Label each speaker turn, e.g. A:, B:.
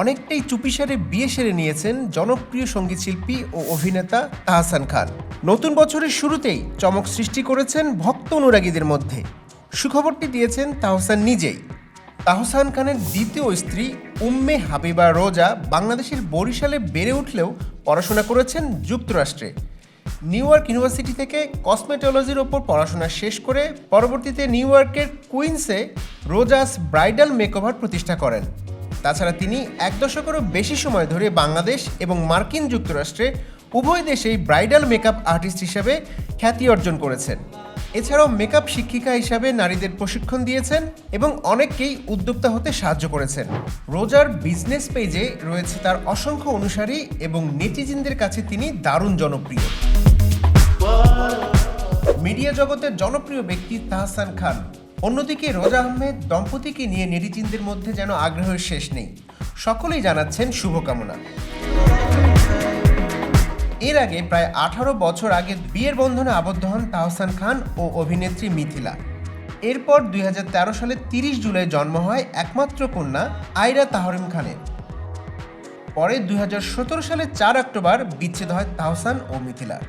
A: অনেকটাই চুপিসারে বিয়ে সেরে নিয়েছেন জনপ্রিয় সঙ্গীতশিল্পী ও অভিনেতা তাহসান খান। নতুন বছরের শুরুতেই চমক সৃষ্টি করেছেন ভক্ত অনুরাগীদের মধ্যে। সুখবরটি দিয়েছেন তাহসান নিজেই। তাহসান খানের দ্বিতীয় স্ত্রী উম্মে হাবিবা রোজা বাংলাদেশের বরিশালে বেড়ে উঠলেও পড়াশোনা করেছেন যুক্তরাষ্ট্রে। নিউ ইয়র্ক ইউনিভার্সিটি থেকে কসমেটোলজির ওপর পড়াশোনা শেষ করে পরবর্তীতে নিউ ইয়র্কের কুইন্সে রোজাস ব্রাইডাল মেকওভার প্রতিষ্ঠা করেন। তাছাড়া তিনি 1 দশকেরও বেশি সময় ধরে বাংলাদেশ এবং মার্কিন যুক্তরাষ্ট্রে উভয় দেশেই ব্রাইডাল মেকআপ আর্টিস্ট হিসেবে খ্যাতি অর্জন করেছেন। এছাড়াও মেকআপ শিক্ষিকা হিসাবে নারীদের প্রশিক্ষণ দিয়েছেন এবং অনেককেই উদ্যোক্তা হতে সাহায্য করেছেন। রোজার বিজনেস পেজে রয়েছে তার অসংখ্য অনুসারী এবং নেটিজেনদের কাছে তিনি দারুণ জনপ্রিয়। মিডিয়া জগতের জনপ্রিয় ব্যক্তি তাহসান খান। অন্যদিকে রোজা আহমেদ দম্পতিকে নিয়ে নেটিজেনদের মধ্যে যেন আগ্রহের শেষ নেই। সকলেই জানাচ্ছেন শুভকামনা। এর আগে প্রায় 18 বছর আগে বিয়ের বন্ধনে আবদ্ধ হন তাহসান খান ও অভিনেত্রী মিথিলা। এরপর 2013 সালে 30 জুলাই জন্ম হয় একমাত্র কন্যা আয়রা তাহরিম খানের। পরে 2017 সালে 4 অক্টোবর বিচ্ছেদ হয় তাহসান ও মিথিলার।